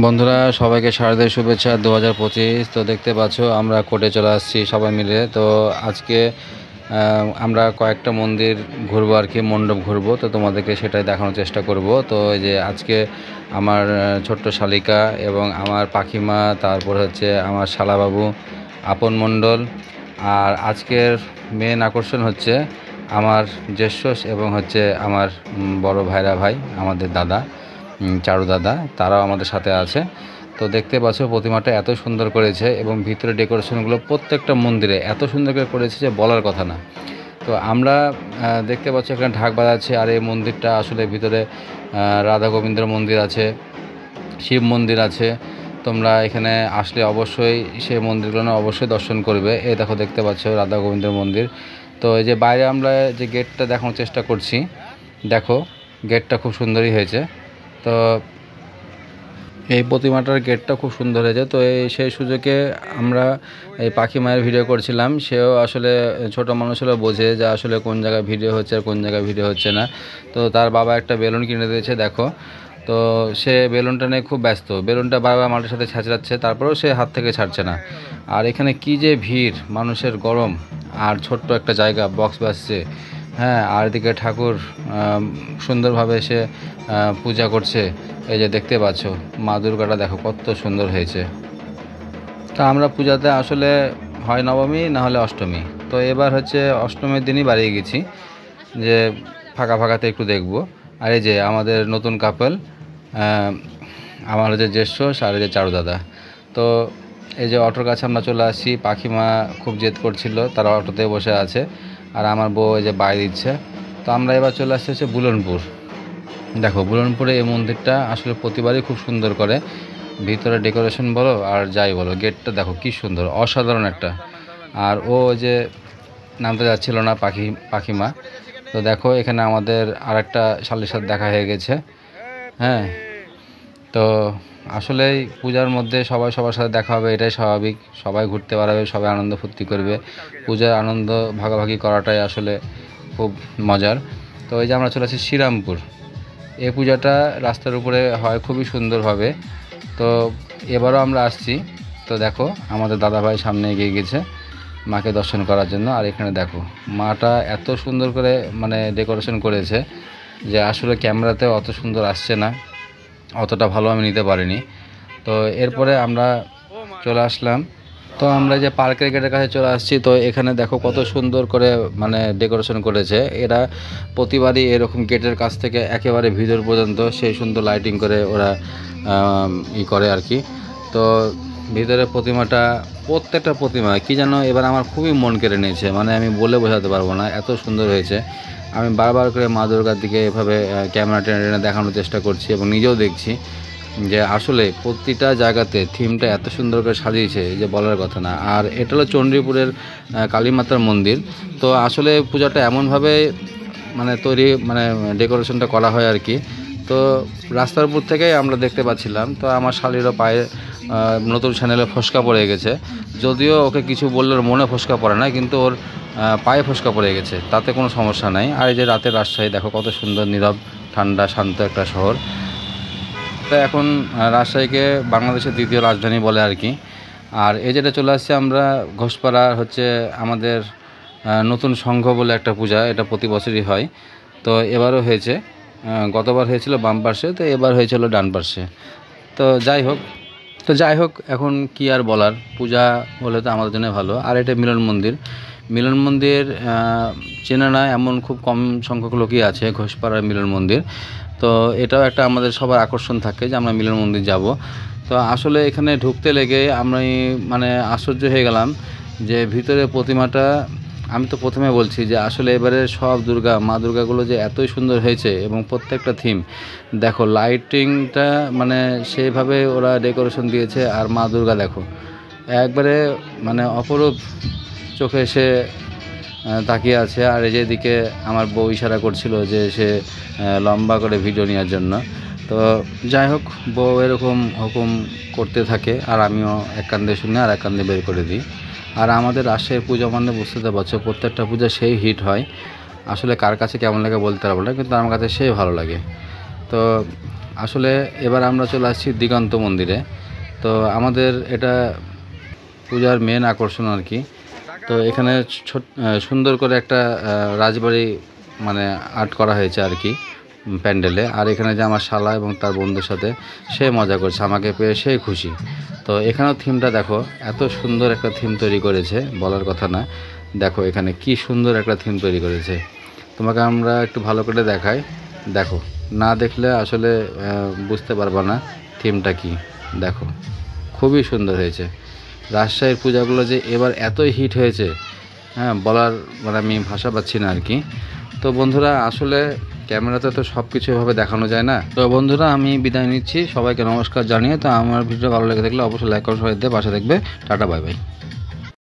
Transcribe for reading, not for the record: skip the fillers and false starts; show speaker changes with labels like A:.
A: বন্ধুরা সবাইকে শারদীয় শুভেচ্ছা 2025। তো দেখতে পাচ্ছ আমরা কোর্টে চলে আসছি সবাই মিলে। তো আজকে আমরা কয়েকটা মন্দির ঘুরবো আর কি, মণ্ডপ ঘুরবো। তো তোমাদেরকে সেটাই দেখানোর চেষ্টা করব। তো এই যে আজকে আমার ছোট্ট শালিকা এবং আমার পাখিমা, তারপর হচ্ছে আমার শালাবাবু আপন মণ্ডল। আর আজকের মেন আকর্ষণ হচ্ছে আমার জ্যেষ্ঠ এবং হচ্ছে আমার বড় ভাইরা ভাই, আমাদের দাদা চারু দাদা, তারাও আমাদের সাথে আছে। তো দেখতে পাচ্ছ প্রতিমাটা এত সুন্দর করেছে এবং ভিতরে ডেকোরেশনগুলো প্রত্যেকটা মন্দিরে এত সুন্দর করে করেছে যে বলার কথা না। তো আমরা দেখতে পাচ্ছি এখানে ঢাক বাজাচ্ছে। আর এই মন্দিরটা আসলে ভিতরে রাধা গোবিন্দের মন্দির আছে, শিব মন্দির আছে। তোমরা এখানে আসলে অবশ্যই সেই মন্দিরগুলো অবশ্যই দর্শন করবে। এই দেখো দেখতে পাচ্ছ রাধা গোবিন্দের মন্দির। তো এই যে বাইরে আমরা যে গেটটা দেখানোর চেষ্টা করছি, দেখো গেটটা খুব সুন্দরই হয়েছে। তো এই প্রতিমাটার গেটটা খুব সুন্দর হয়েছে। তো সেই সুযোগে আমরা এই পাখি মায়ের ভিডিও করছিলাম। সেও আসলে ছোট মানুষ হলে বোঝে যে আসলে কোন জায়গায় ভিডিও হচ্ছে আর কোন জায়গায় ভিডিও হচ্ছে না। তো তার বাবা একটা বেলুন কিনে দিয়েছে, দেখো। তো সে বেলুনটা নিয়ে খুব ব্যস্ত, বেলুনটা বারবার মাটির সাথে ছাঁচড়াচ্ছে, তারপরেও সে হাত থেকে ছাড়ছে না। আর এখানে কি যে ভিড়, মানুষের গরম, আর ছোট্ট একটা জায়গা, বক্স বাজছে, হ্যাঁ। আর এদিকে ঠাকুর সুন্দরভাবে সে পূজা করছে। এই যে দেখতে পাচ্ছ মা দুর্গাটা দেখো কত সুন্দর হয়েছে। তা আমরা পূজাতে আসলে হয় নবমী না হলে অষ্টমী। তো এবার হচ্ছে অষ্টমীর দিনই বাড়িয়ে গেছি যে ফাঁকা ফাঁকাতে একটু দেখব। আর এই যে আমাদের নতুন কাপল, আমার হচ্ছে জ্যেষ্ঠ আর এই যে চারু দাদা। তো এই যে অটোর কাছে আমরা চলে আসছি। পাখিমা খুব জেদ করছিল, তারা অটোতে বসে আছে। আর আমার বউ এই যে বাইরে দিচ্ছে। তো আমরা এবার চলে আসছি হচ্ছে বুলনপুর। দেখো বুলনপুরে এই মন্দিরটা আসলে প্রতিবারই খুব সুন্দর করে, ভিতরে ডেকোরেশন বলো আর যাই বলো, গেটটা দেখো কি সুন্দর, অসাধারণ একটা। আর ও যে নামতে যাচ্ছিল না পাখিমা। তো দেখো এখানে আমাদের আরেকটা শালির সাথে দেখা হয়ে গেছে, হ্যাঁ। তো আসলেই পূজার মধ্যে সবাই সবার সাথে দেখা হবে, এটাই স্বাভাবিক। সবাই ঘুরতে পারবে, সবাই আনন্দ ফুর্তি করবে। পূজার আনন্দ ভাগাভাগি করাটাই আসলে খুব মজার। তো এই যে আমরা চলে আসছি শ্রীরামপুর। এই পূজাটা রাস্তার উপরে হয় খুবই সুন্দরভাবে। তো এবারও আমরা আসছি। তো দেখো আমাদের দাদাভাই সামনে এগিয়ে গেছে মাকে দর্শন করার জন্য। আর এখানে দেখো মাটা এত সুন্দর করে মানে ডেকোরেশন করেছে যে আসলে ক্যামেরাতেও অত সুন্দর আসছে না, অতটা ভালো আমি নিতে পারিনি। তো এরপরে আমরা চলে আসলাম। তো আমরা যে পার্কের গেটের কাছে চলে আসছি। তো এখানে দেখো কত সুন্দর করে মানে ডেকোরেশন করেছে এরা। প্রতিবারই এরকম গেটের কাছ থেকে একেবারে ভিতর পর্যন্ত সেই সুন্দর লাইটিং করে ওরা করে আর কি। তো ভিতরে প্রতিমাটা, প্রত্যেকটা প্রতিমা কি যেন এবার আমার খুবই মন কেড়ে নিয়েছে, মানে আমি বলে বোঝাতে পারবো না, এত সুন্দর হয়েছে। আমি বারবার করে মা দুর্গার দিকে এভাবে ক্যামেরা টেনে টেনে দেখানোর চেষ্টা করছি এবং নিজেও দেখছি যে আসলে প্রতিটা জায়গাতে থিমটা এত সুন্দর করে সাজিয়েছে যে বলার কথা না। আর এটা হলো চণ্ডীপুরের কালীমাতার মন্দির। তো আসলে পূজাটা এমনভাবে মানে তৈরি, মানে ডেকোরেশনটা করা হয় আর কি। তো রাস্তার উপর থেকেই আমরা দেখতে পাচ্ছিলাম। তো আমার শালিরও পায়ে নতুন চ্যানেলে ফসকা পড়ে গেছে, যদিও ওকে কিছু বললে ওর মনে ফসকা পড়ে না, কিন্তু ওর পায়ে ফসকা পড়ে গেছে, তাতে কোনো সমস্যা নাই। আর এই যে রাতের রাজশাহী দেখো কত সুন্দর, নীরব, ঠান্ডা, শান্ত একটা শহর। তো এখন রাজশাহীকে বাংলাদেশের দ্বিতীয় রাজধানী বলে আর কি। আর এই যেটা চলে আসছে আমরা ঘোষপাড়া, হচ্ছে আমাদের নতুন সংঘ বলে একটা পূজা, এটা প্রতি বছরই হয়। তো এবারও হয়েছে, গতবার হয়েছিল বাম পার্শ্বে, তো এবার হয়েছিল ডান পার্শ্বে। তো যাই হোক এখন কি আর বলার, পূজা হলে তো আমাদের জন্য ভালো। আর এটা মিলন মন্দির। মিলন মন্দির চেনা না এমন খুব কম সংখ্যক লোকই আছে, ঘোষপাড়ার মিলন মন্দির। তো এটাও একটা আমাদের সবার আকর্ষণ থাকে যে আমরা মিলন মন্দির যাব। তো আসলে এখানে ঢুকতে লেগে আমি মানে আশ্চর্য হয়ে গেলাম যে ভিতরে প্রতিমাটা, আমি তো প্রথমে বলছি যে আসলে এবারে সব মা দুর্গাগুলো যে এতই সুন্দর হয়েছে এবং প্রত্যেকটা থিম দেখো, লাইটিংটা মানে সেইভাবে ওরা ডেকোরেশন দিয়েছে। আর মা দুর্গা দেখো একবারে মানে অপরূপ চোখে সে তাকিয়ে আছে। আর এই যেদিকে আমার বউ ইশারা করছিল যে সে লম্বা করে ভিডিও নেওয়ার জন্য। তো যাই হোক, বউ এরকম হুকুম করতে থাকে আর আমিও এক কান্দে শুনে আর এক কান্দে বের করে দিই। আর আমাদের রাজশাহীর পূজা মানে বুঝতে তো পারছো, প্রত্যেকটা পূজা সেই হিট হয়। আসলে কার কাছে কেমন লাগে বলতে পারবো না, কিন্তু আমার কাছে সেই ভালো লাগে। তো আসলে এবার আমরা চলে আসছি দিগন্ত মন্দিরে। তো আমাদের এটা পূজার মেন আকর্ষণ আর কি। তো এখানে সুন্দর করে একটা রাজবাড়ি মানে আর্ট করা হয়েছে আর কি প্যান্ডেলে। আর এখানে যে আমার শালা এবং তার বন্ধুর সাথে সে মজা করছে, আমাকে পেয়ে সে খুশি। তো এখানেও থিমটা দেখো, এত সুন্দর একটা থিম তৈরি করেছে বলার কথা না। দেখো এখানে কি সুন্দর একটা থিম তৈরি করেছে, তোমাকে আমরা একটু ভালো করে দেখাই। দেখো, না দেখলে আসলে বুঝতে পারবা না থিমটা কি। দেখো খুবই সুন্দর হয়েছে। রাজশাহীর পূজাগুলো যে এবার এতই হিট হয়েছে, হ্যাঁ বলার মানে আমি ভাষা পাচ্ছি না আর কি। তো বন্ধুরা আসলে ক্যামেরাতে তো সব কিছু এভাবে দেখানো যায় না। তো বন্ধুরা আমি বিদায় নিচ্ছি, সবাইকে নমস্কার জানিয়ে। তো আমার ভিডিও ভালো লেগে থাকলে অবশ্যই লাইক করুন, সবাই দিয়ে পাশে দেখবে। Tata, bye bye.